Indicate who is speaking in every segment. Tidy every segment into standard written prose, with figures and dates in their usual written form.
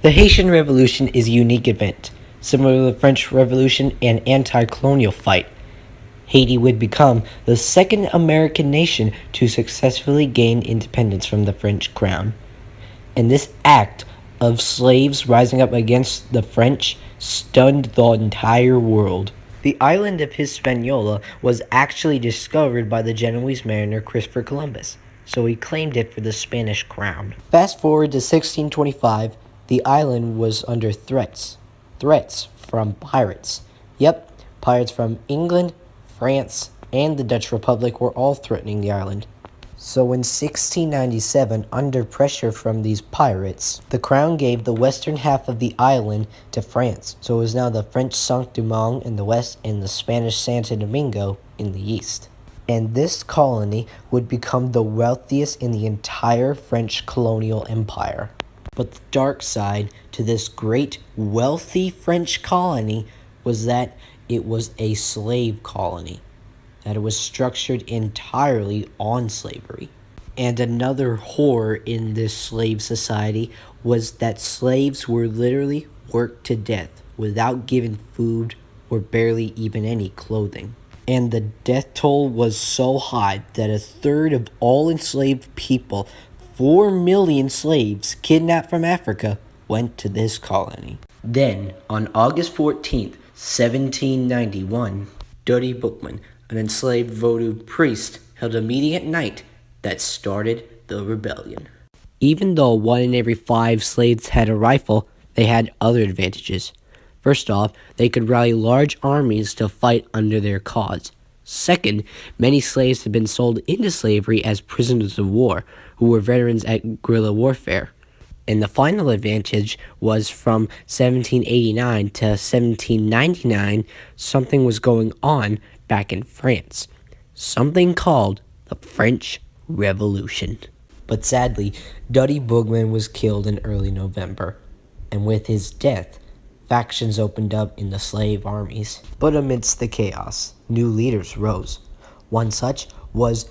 Speaker 1: The Haitian Revolution is a unique event. Similar to the French Revolution and anti-colonial fight, Haiti would become the second American nation to successfully gain independence from the French crown. And this act of slaves rising up against the French stunned the entire world. The island of Hispaniola was actually discovered by the Genoese mariner Christopher Columbus, so he claimed it for the Spanish crown. Fast forward to 1625, the island was under threats. Threats from pirates. Yep, pirates from England, France, and the Dutch Republic were all threatening the island. So in 1697, under pressure from these pirates, the crown gave the western half of the island to France. So it was now the French Saint-Domingue in the west and the Spanish Santo Domingo in the east. And this colony would become the wealthiest in the entire French colonial empire. But the dark side to this great, wealthy French colony was that it was a slave colony, that it was structured entirely on slavery. And another horror in this slave society was that slaves were literally worked to death without given food or barely even any clothing. And the death toll was so high that a third of all enslaved people, 4 million slaves kidnapped from Africa, went to this colony. Then, on August 14th, 1791, Dutty Boukman, an enslaved voodoo priest, held a meeting at night that started the rebellion. Even though 1 in every 5 slaves had a rifle, they had other advantages. First off, they could rally large armies to fight under their cause. Second, many slaves had been sold into slavery as prisoners of war, who were veterans at guerrilla warfare. And the final advantage was from 1789 to 1799, something was going on back in France. Something called the French Revolution. But sadly, Dutty Boukman was killed in early November, and with his death, factions opened up in the slave armies. But amidst the chaos, new leaders rose. One such was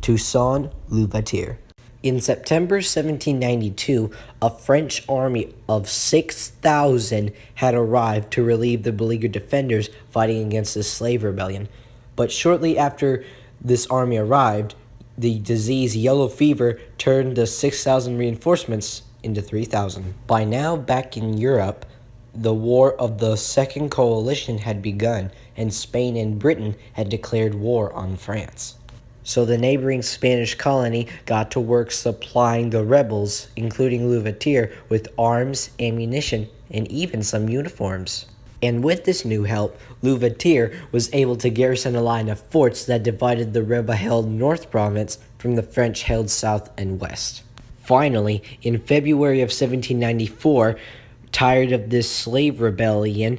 Speaker 1: Toussaint Louverture. In September 1792, a French army of 6,000 had arrived to relieve the beleaguered defenders fighting against the slave rebellion. But shortly after this army arrived, the disease yellow fever turned the 6,000 reinforcements into 3,000. By now, back in Europe, the War of the Second Coalition had begun, and Spain and Britain had declared war on France. So the neighboring Spanish colony got to work supplying the rebels, including Louverture, with arms, ammunition, and even some uniforms. And with this new help, Louverture was able to garrison a line of forts that divided the rebel-held North Province from the French-held South and West. Finally, in February of 1794, tired of this slave rebellion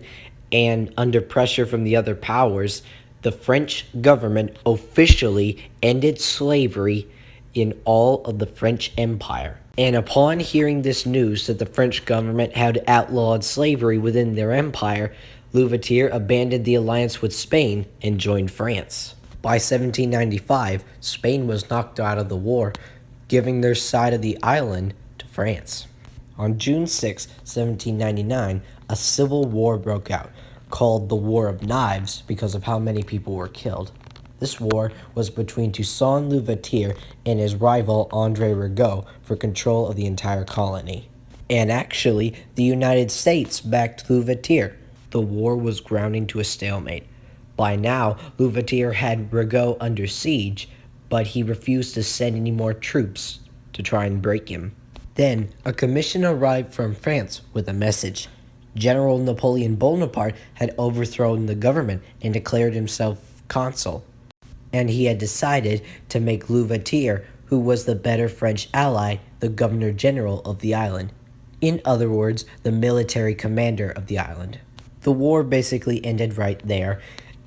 Speaker 1: and under pressure from the other powers, the French government officially ended slavery in all of the French Empire. And upon hearing this news that the French government had outlawed slavery within their empire, Louverture abandoned the alliance with Spain and joined France. By 1795, Spain was knocked out of the war, giving their side of the island to France. On June 6, 1799, a civil war broke out, called the War of Knives because of how many people were killed. This war was between Toussaint Louverture and his rival André Rigaud for control of the entire colony. And actually, the United States backed Louverture. The war was grounding to a stalemate. By now, Louverture had Rigaud under siege, but he refused to send any more troops to try and break him. Then, a commission arrived from France with a message. General Napoleon Bonaparte had overthrown the government and declared himself consul, and he had decided to make Louverture, who was the better French ally, the governor-general of the island. In other words, the military commander of the island. The war basically ended right there,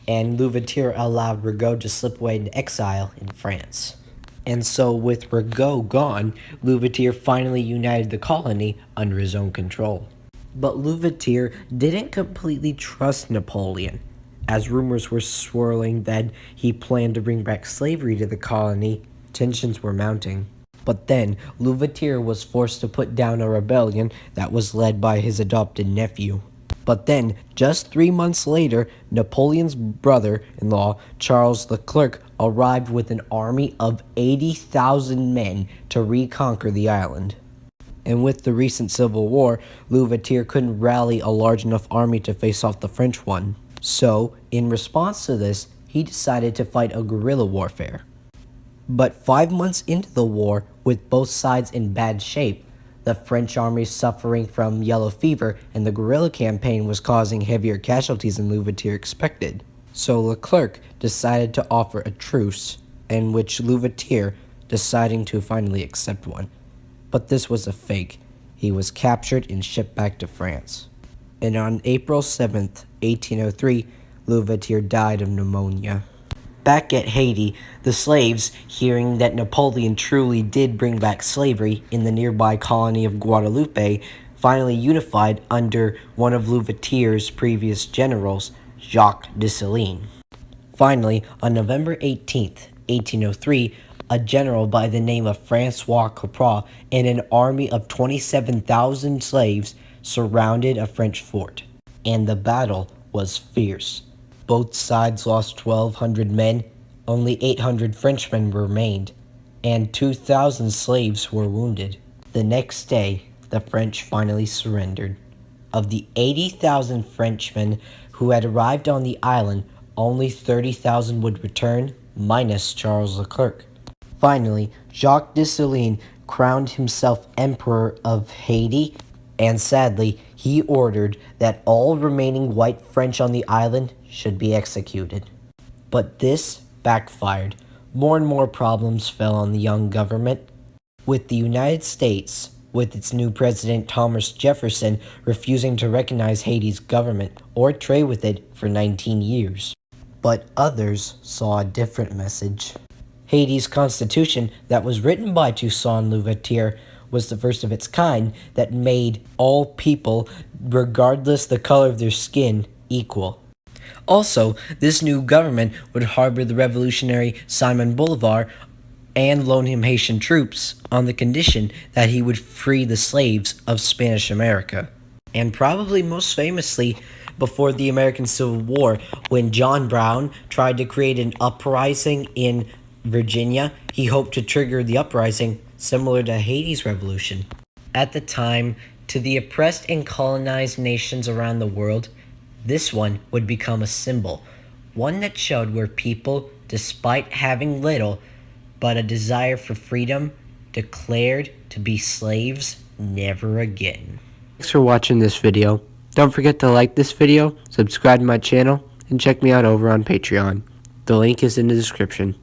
Speaker 1: and Louverture allowed Rigaud to slip away into exile in France. And so, with Rigaud gone, Louverture finally united the colony under his own control. But Louverture didn't completely trust Napoleon, as rumors were swirling that he planned to bring back slavery to the colony. Tensions were mounting. But then, Louverture was forced to put down a rebellion that was led by his adopted nephew. But then, just 3 months later, Napoleon's brother-in-law, Charles Leclerc, arrived with an army of 80,000 men to reconquer the island. And with the recent civil war, Louverture couldn't rally a large enough army to face off the French one. So, in response to this, he decided to fight a guerrilla warfare. But 5 months into the war, with both sides in bad shape, the French army suffering from yellow fever, and the guerrilla campaign was causing heavier casualties than Louverture expected. So Leclerc decided to offer a truce, in which Louverture deciding to finally accept one. But this was a fake. He was captured and shipped back to France. And on April 7th, 1803, Louverture died of pneumonia. Back at Haiti, the slaves, hearing that Napoleon truly did bring back slavery in the nearby colony of Guadeloupe, finally unified under one of Louverture's previous generals, Jacques Dessalines. Finally, on November 18th, 1803, a general by the name of Francois Caprat and an army of 27,000 slaves surrounded a French fort, and the battle was fierce. Both sides lost 1,200 men, only 800 Frenchmen remained, and 2,000 slaves were wounded. The next day, the French finally surrendered. Of the 80,000 Frenchmen who had arrived on the island, only 30,000 would return, minus Charles Leclerc. Finally, Jacques Dessalines crowned himself Emperor of Haiti, and sadly, he ordered that all remaining white French on the island should be executed. But this backfired. More and more problems fell on the young government, with the United States, with its new president Thomas Jefferson, refusing to recognize Haiti's government or trade with it for 19 years. But others saw a different message. Haiti's constitution, that was written by Toussaint Louverture, was the first of its kind that made all people, regardless the color of their skin, equal. Also, this new government would harbor the revolutionary Simon Bolivar and loan him Haitian troops on the condition that he would free the slaves of Spanish America. And probably most famously, before the American Civil War, when John Brown tried to create an uprising in Virginia, he hoped to trigger the uprising similar to Haiti's revolution. At the time, to the oppressed and colonized nations around the world, this one would become a symbol, one that showed where people, despite having little, but a desire for freedom, declared to be slaves never again. Thanks for watching this video. Don't forget to like this video, subscribe to my channel, and check me out over on Patreon. The link is in the description.